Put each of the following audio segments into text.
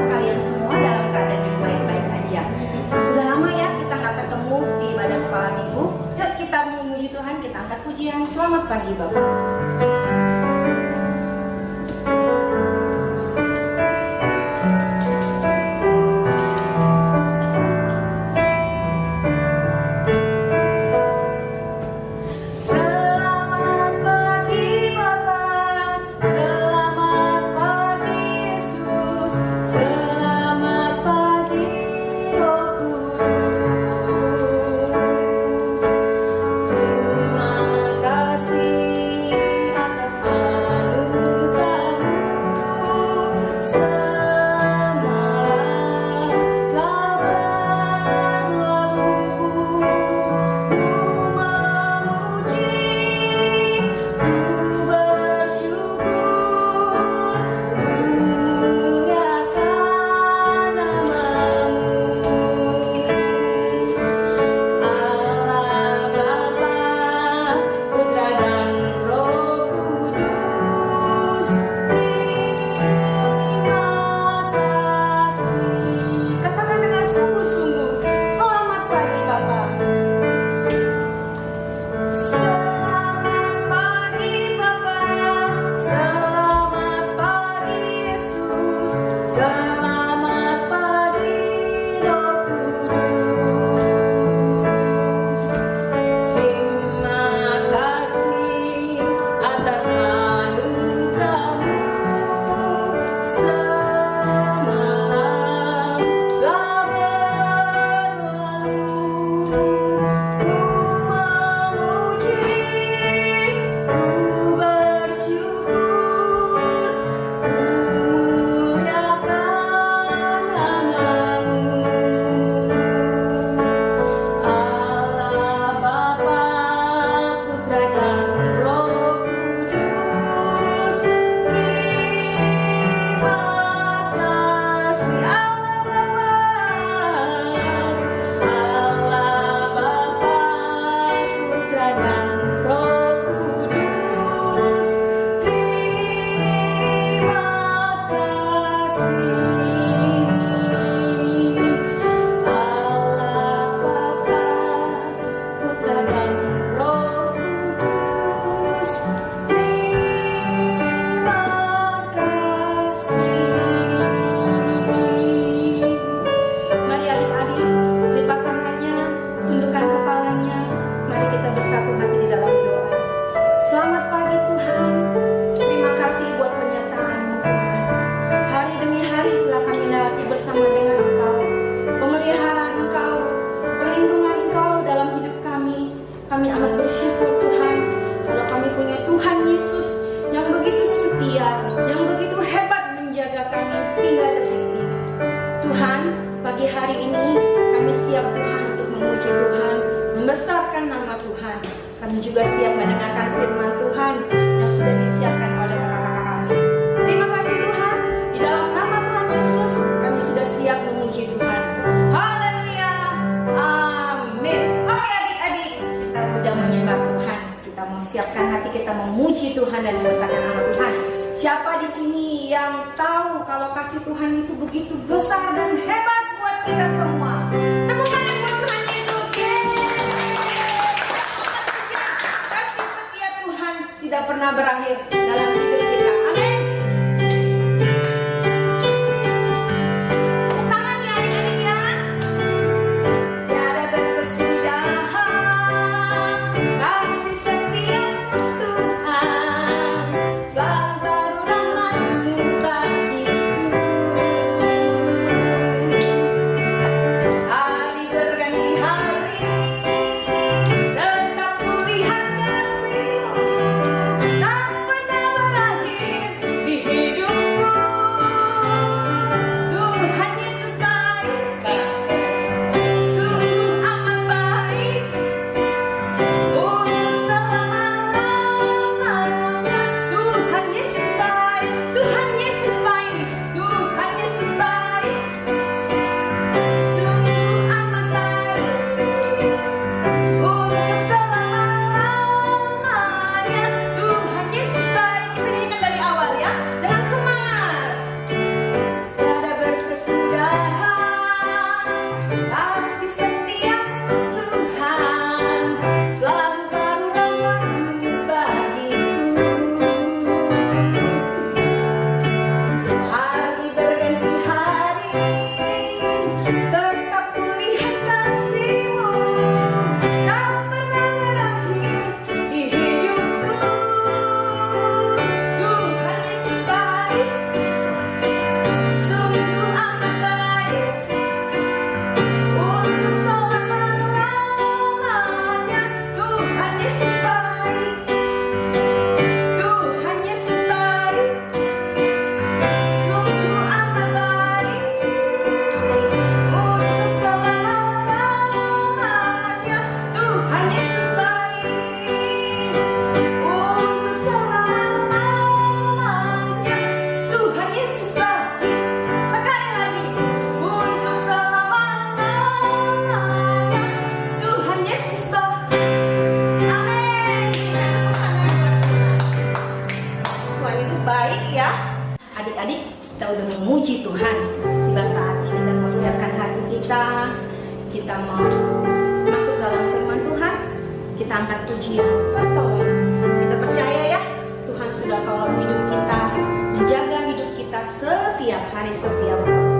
kalian semua dalam keadaan yang baik-baik aja. Sudah lama ya kita nggak ketemu di ibadah sekolah minggu. Yuk kita memuji Tuhan, kita angkat pujian. Selamat pagi Bapak. Tak pernah baik ya. Adik-adik, kita udah memuji Tuhan. Tiba saat ini kita mau siapkan hati kita mau masuk dalam firman Tuhan, kita angkat pujian pertolongan. Kita percaya ya, Tuhan sudah kawal hidup kita, menjaga hidup kita setiap hari, setiap waktu.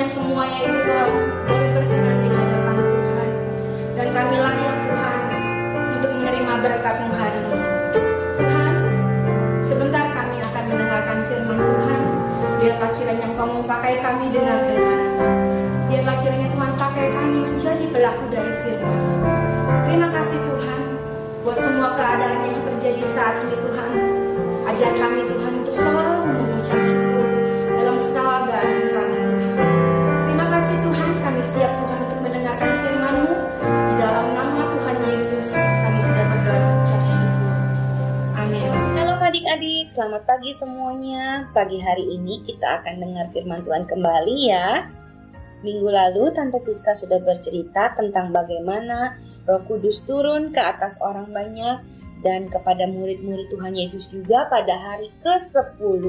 kiranya semuanya itu Tuhan boleh berkenan di hadapan Tuhan. Dan kami layak Tuhan untuk menerima berkat-Mu hari ini. Tuhan, sebentar kami akan mendengarkan firman Tuhan. Biarlah kiranya Engkau memakai kami dengar-dengar. Biarlah kiranya Tuhan pakai kami menjadi pelaku dari firman. Terima kasih Tuhan buat semua keadaan yang terjadi saat ini Tuhan. Ajar kami Tuhan untuk selalu mengucap syukur dalam segala keadaan kami Tuhan. Terima kasih Tuhan, kami siap Tuhan untuk mendengarkan firman-Mu. Di dalam nama Tuhan Yesus kami sudah berdoa dan mengucap syukur. Amin. Halo adik-adik, selamat pagi semuanya. Pagi hari ini kita akan dengar firman Tuhan kembali ya. Minggu lalu Tante Fiska sudah bercerita tentang bagaimana Roh Kudus turun ke atas orang banyak dan kepada murid-murid Tuhan Yesus juga pada hari ke-10.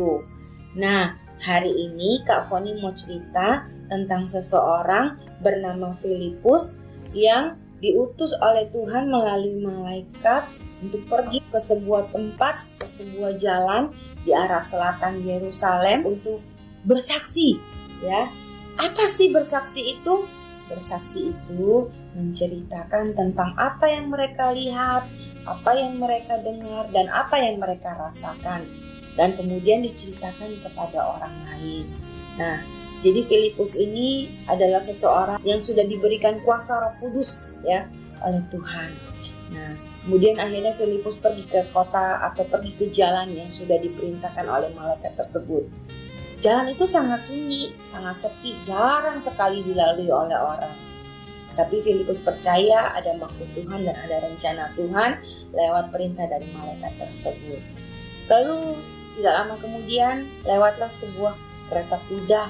Nah, hari ini Kak Foni mau cerita tentang seseorang bernama Filipus yang diutus oleh Tuhan melalui malaikat untuk pergi ke sebuah tempat, ke sebuah jalan di arah selatan Yerusalem untuk bersaksi, ya. Apa sih bersaksi itu? Bersaksi itu menceritakan tentang apa yang mereka lihat, apa yang mereka dengar, dan apa yang mereka rasakan. Dan kemudian diceritakan kepada orang lain. Nah, jadi Filipus ini adalah seseorang yang sudah diberikan kuasa Roh Kudus ya oleh Tuhan. Nah, kemudian akhirnya Filipus pergi ke kota atau pergi ke jalan yang sudah diperintahkan oleh malaikat tersebut. Jalan itu sangat sunyi, sangat sepi, jarang sekali dilalui oleh orang. Tapi Filipus percaya ada maksud Tuhan dan ada rencana Tuhan lewat perintah dari malaikat tersebut. Lalu tidak lama kemudian lewatlah sebuah kereta kuda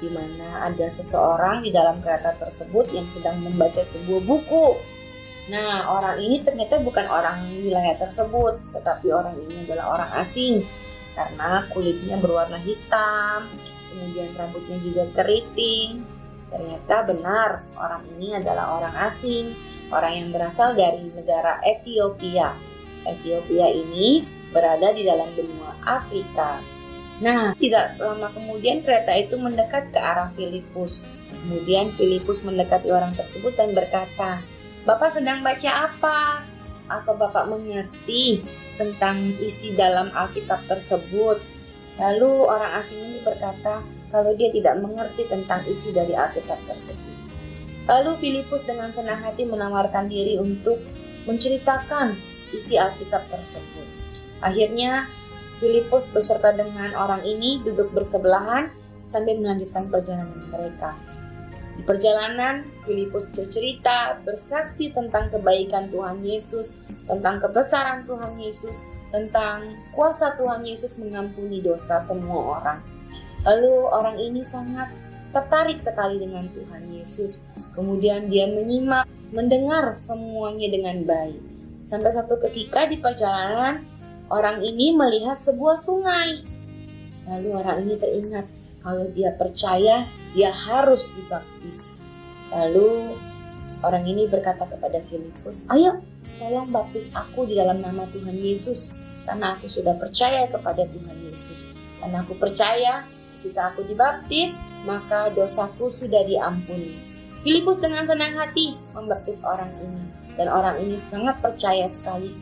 di mana ada seseorang di dalam kereta tersebut yang sedang membaca sebuah buku. Nah, orang ini ternyata bukan orang wilayah tersebut, tetapi orang ini adalah orang asing. Karena kulitnya berwarna hitam, kemudian rambutnya juga keriting. Ternyata benar, orang ini adalah orang asing, orang yang berasal dari negara Ethiopia. Ethiopia ini berada di dalam benua Afrika. Nah, tidak lama kemudian kereta itu mendekat ke arah Filipus. Kemudian Filipus mendekati orang tersebut dan berkata, "Bapak sedang baca apa? Apa Bapak mengerti tentang isi dalam Alkitab tersebut?" Lalu orang asing ini berkata kalau dia tidak mengerti tentang isi dari Alkitab tersebut. Lalu Filipus dengan senang hati menawarkan diri untuk menceritakan isi Alkitab tersebut. Akhirnya Filipus beserta dengan orang ini duduk bersebelahan sambil melanjutkan perjalanan mereka. Di perjalanan, Filipus bercerita, bersaksi tentang kebaikan Tuhan Yesus, tentang kebesaran Tuhan Yesus, tentang kuasa Tuhan Yesus mengampuni dosa semua orang. Lalu orang ini sangat tertarik sekali dengan Tuhan Yesus. Kemudian dia menyimak, mendengar semuanya dengan baik. Sampai satu ketika di perjalanan, orang ini melihat sebuah sungai. Lalu orang ini teringat, kalau dia percaya, dia harus dibaptis. Lalu orang ini berkata kepada Filipus, "Ayo, tolong baptis aku di dalam nama Tuhan Yesus. Karena aku sudah percaya kepada Tuhan Yesus. Karena aku percaya ketika aku dibaptis, maka dosaku sudah diampuni." Filipus dengan senang hati membaptis orang ini. Dan orang ini sangat percaya sekali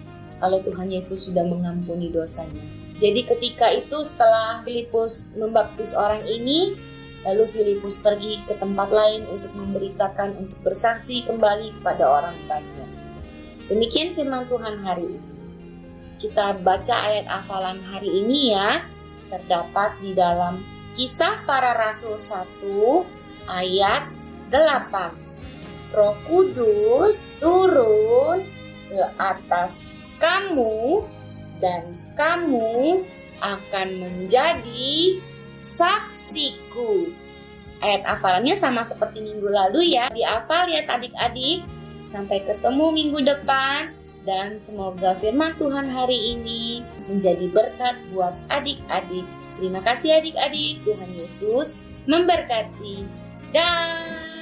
kalau Tuhan Yesus sudah mengampuni dosanya. Jadi ketika itu setelah Filipus membaptis orang ini, lalu Filipus pergi ke tempat lain untuk memberitakan, untuk bersaksi kembali kepada orang banyak. Demikian firman Tuhan hari ini. Kita baca ayat hafalan hari ini ya. Terdapat di dalam Kisah Para Rasul 1 ayat 8. Roh Kudus turun ke atas kamu dan kamu akan menjadi saksiku. Ayat hafalannya sama seperti minggu lalu ya. Dihafal ya adik-adik. Sampai ketemu minggu depan. Dan semoga firman Tuhan hari ini menjadi berkat buat adik-adik. Terima kasih adik-adik. Tuhan Yesus memberkati. Dah.